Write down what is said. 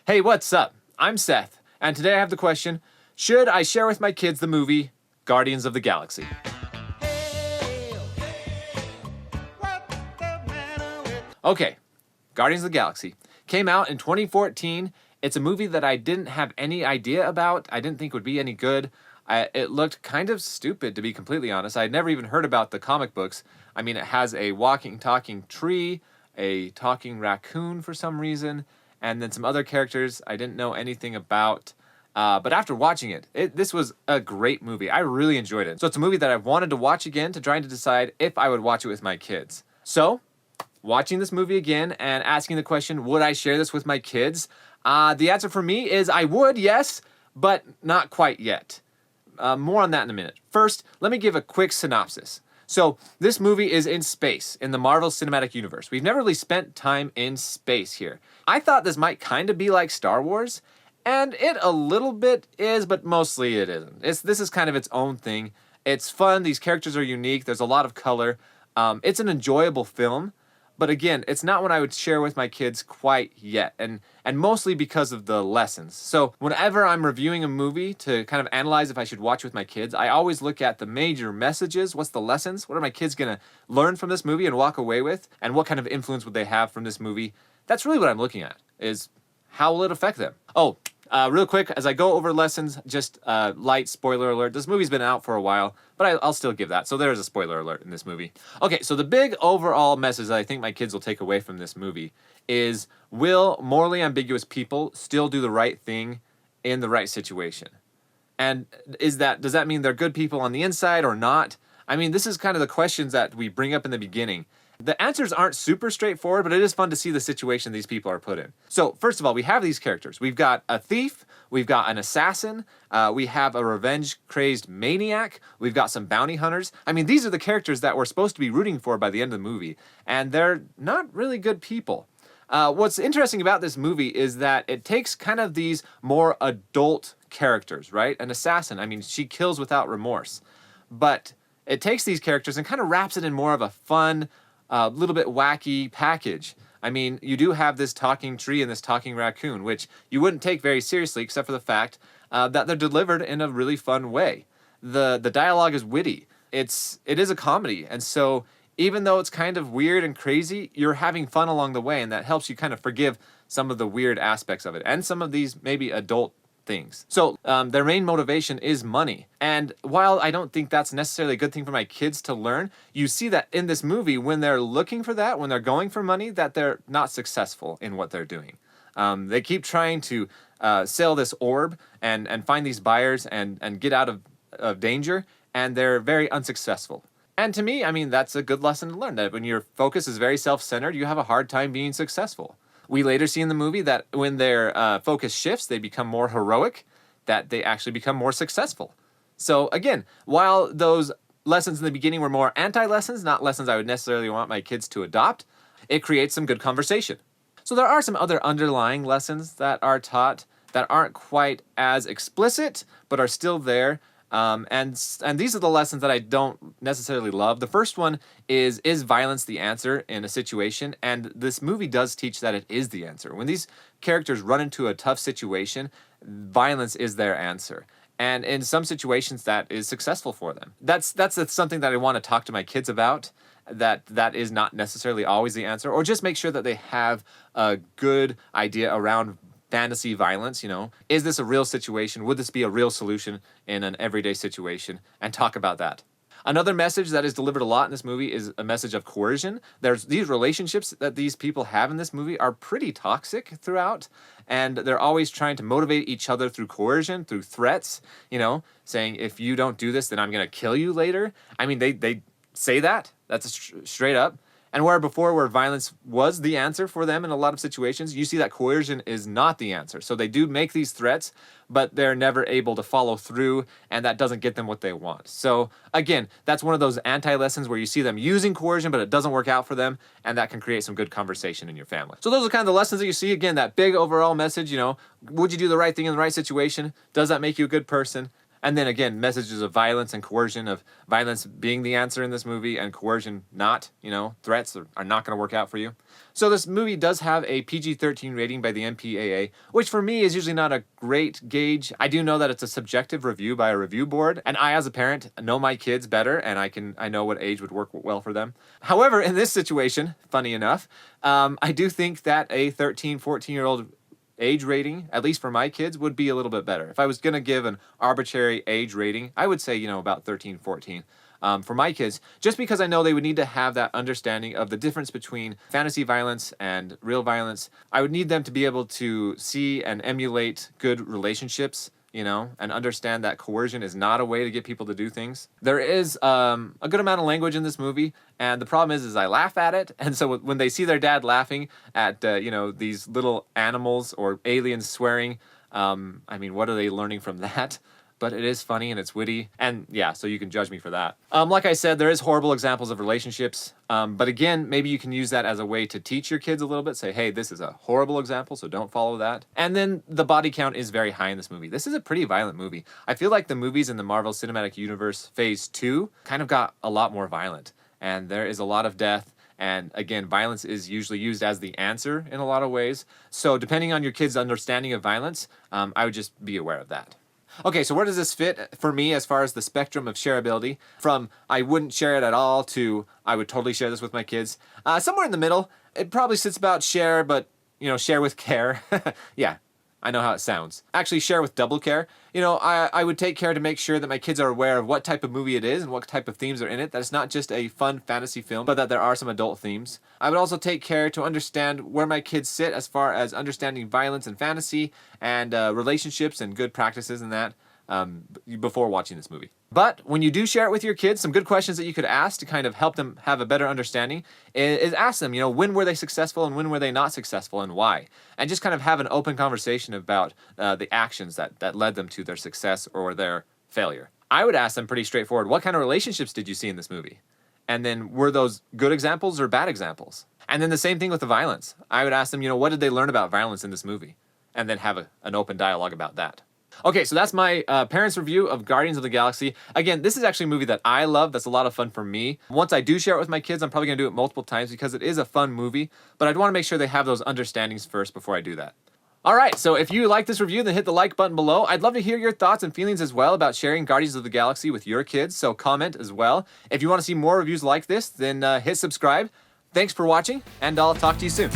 Hey, what's up? I'm Seth, and today I have the question, should I share with my kids the movie Guardians of the Galaxy? Okay, Guardians of the Galaxy came out in 2014. It's a movie that I didn't have any idea about. I didn't think would be any good. It looked kind of stupid, to be completely honest. I had never even heard about the comic books. I mean, it has a walking, talking tree, a talking raccoon for some reason, and then some other characters I didn't know anything about. But after watching this was a great movie. I really enjoyed it. So it's a movie that I've wanted to watch again to try to decide if I would watch it with my kids. So, watching this movie again and asking the question, would I share this with my kids? The answer for me is I would, yes, but not quite yet. More on that in a minute. First, let me give a quick synopsis. So, this movie is in space, in the Marvel Cinematic Universe. We've never really spent time in space here. I thought this might kind of be like Star Wars, and it a little bit is, but mostly it isn't. This is kind of its own thing. It's fun, these characters are unique, there's a lot of color. It's an enjoyable film, but again, it's not one I would share with my kids quite yet, and mostly because of the lessons. So whenever I'm reviewing a movie to kind of analyze if I should watch with my kids, I always look at the major messages. What's the lessons? What are my kids gonna learn from this movie and walk away with? And what kind of influence would they have from this movie? That's really what I'm looking at, is how will it affect them? Oh, real quick, as I go over lessons, just light spoiler alert. This movie's been out for a while, but I'll still give that. So there is a spoiler alert in this movie. Okay, so the big overall message that I think my kids will take away from this movie is, will morally ambiguous people still do the right thing in the right situation? And does that mean they're good people on the inside or not? I mean, this is kind of the questions that we bring up in the beginning. The answers aren't super straightforward, but it is fun to see the situation these people are put in. So, first of all, we have these characters. We've got a thief, we've got an assassin, we have a revenge-crazed maniac, we've got some bounty hunters. I mean, these are the characters that we're supposed to be rooting for by the end of the movie, and they're not really good people. What's interesting about this movie is that it takes kind of these more adult characters, right? An assassin, I mean, she kills without remorse. But it takes these characters and kind of wraps it in more of a fun, a little bit wacky package. I mean, you do have this talking tree and this talking raccoon, which you wouldn't take very seriously except for the fact that they're delivered in a really fun way. The dialogue is witty. It is a comedy, and so even though it's kind of weird and crazy, you're having fun along the way, and that helps you kind of forgive some of the weird aspects of it and some of these maybe adult things. So their main motivation is money. And while I don't think that's necessarily a good thing for my kids to learn, you see that in this movie, when they're looking for that, when they're going for money, that they're not successful in what they're doing. They keep trying to sell this orb and find these buyers and get out of danger, and they're very unsuccessful. And to me, I mean, that's a good lesson to learn, that when your focus is very self-centered, you have a hard time being successful. We later see in the movie that when their focus shifts, they become more heroic, that they actually become more successful. So again, while those lessons in the beginning were more anti-lessons, not lessons I would necessarily want my kids to adopt, it creates some good conversation. So there are some other underlying lessons that are taught that aren't quite as explicit, but are still there. And these are the lessons that I don't necessarily love. The first one is violence the answer in a situation? And this movie does teach that it is the answer. When these characters run into a tough situation, violence is their answer. And in some situations, that is successful for them. That's something that I want to talk to my kids about, that is not necessarily always the answer, or just make sure that they have a good idea around fantasy violence. Is this a real situation? Would this be a real solution in an everyday situation? And talk about that. Another message that is delivered a lot in this movie is a message of coercion. There's these relationships that these people have in this movie are pretty toxic throughout, and they're always trying to motivate each other through coercion, through threats, saying, if you don't do this, then I'm going to kill you later. I mean, they say that. That's straight up. And where violence was the answer for them in a lot of situations, you see that coercion is not the answer. So they do make these threats, but they're never able to follow through, and that doesn't get them what they want. So again, that's one of those anti-lessons where you see them using coercion, but it doesn't work out for them, and that can create some good conversation in your family. So those are kind of the lessons that you see. Again, that big overall message, would you do the right thing in the right situation? Does that make you a good person? And then again, messages of violence and coercion, of violence being the answer in this movie and coercion not, threats are not going to work out for you. So this movie does have a PG-13 rating by the MPAA, which for me is usually not a great gauge. I do know that it's a subjective review by a review board, and I as a parent know my kids better, and I know what age would work well for them. However, in this situation, funny enough, I do think that a 13, 14-year-old age rating, at least for my kids, would be a little bit better. If I was going to give an arbitrary age rating, I would say, about 13, 14. For my kids, just because I know they would need to have that understanding of the difference between fantasy violence and real violence. I would need them to be able to see and emulate good relationships, and understand that coercion is not a way to get people to do things. There is a good amount of language in this movie, and the problem is I laugh at it. And so when they see their dad laughing at, these little animals or aliens swearing, what are they learning from that? But it is funny and it's witty, and yeah, so you can judge me for that. Like I said, there is horrible examples of relationships, but again, maybe you can use that as a way to teach your kids a little bit. Say, hey, this is a horrible example, so don't follow that. And then the body count is very high in this movie. This is a pretty violent movie. I feel like the movies in the Marvel Cinematic Universe Phase 2 kind of got a lot more violent, and there is a lot of death. And again, violence is usually used as the answer in a lot of ways. So depending on your kid's understanding of violence, I would just be aware of that. Okay, so where does this fit for me as far as the spectrum of shareability? From I wouldn't share it at all to I would totally share this with my kids. Somewhere in the middle. It probably sits about share, but, share with care. Yeah, I know how it sounds. Actually, share with double care. I would take care to make sure that my kids are aware of what type of movie it is and what type of themes are in it, that it's not just a fun fantasy film, but that there are some adult themes. I would also take care to understand where my kids sit as far as understanding violence and fantasy and relationships and good practices in that before watching this movie. But when you do share it with your kids, some good questions that you could ask to kind of help them have a better understanding is ask them, when were they successful and when were they not successful and why? And just kind of have an open conversation about the actions that led them to their success or their failure. I would ask them pretty straightforward, what kind of relationships did you see in this movie? And then were those good examples or bad examples? And then the same thing with the violence. I would ask them, what did they learn about violence in this movie? And then have an open dialogue about that. Okay, so that's my parents' review of Guardians of the Galaxy. Again, this is actually a movie that I love. That's a lot of fun for me. Once I do share it with my kids, I'm probably going to do it multiple times because it is a fun movie. But I'd want to make sure they have those understandings first before I do that. All right, so if you like this review, then hit the like button below. I'd love to hear your thoughts and feelings as well about sharing Guardians of the Galaxy with your kids, so comment as well. If you want to see more reviews like this, then hit subscribe. Thanks for watching, and I'll talk to you soon.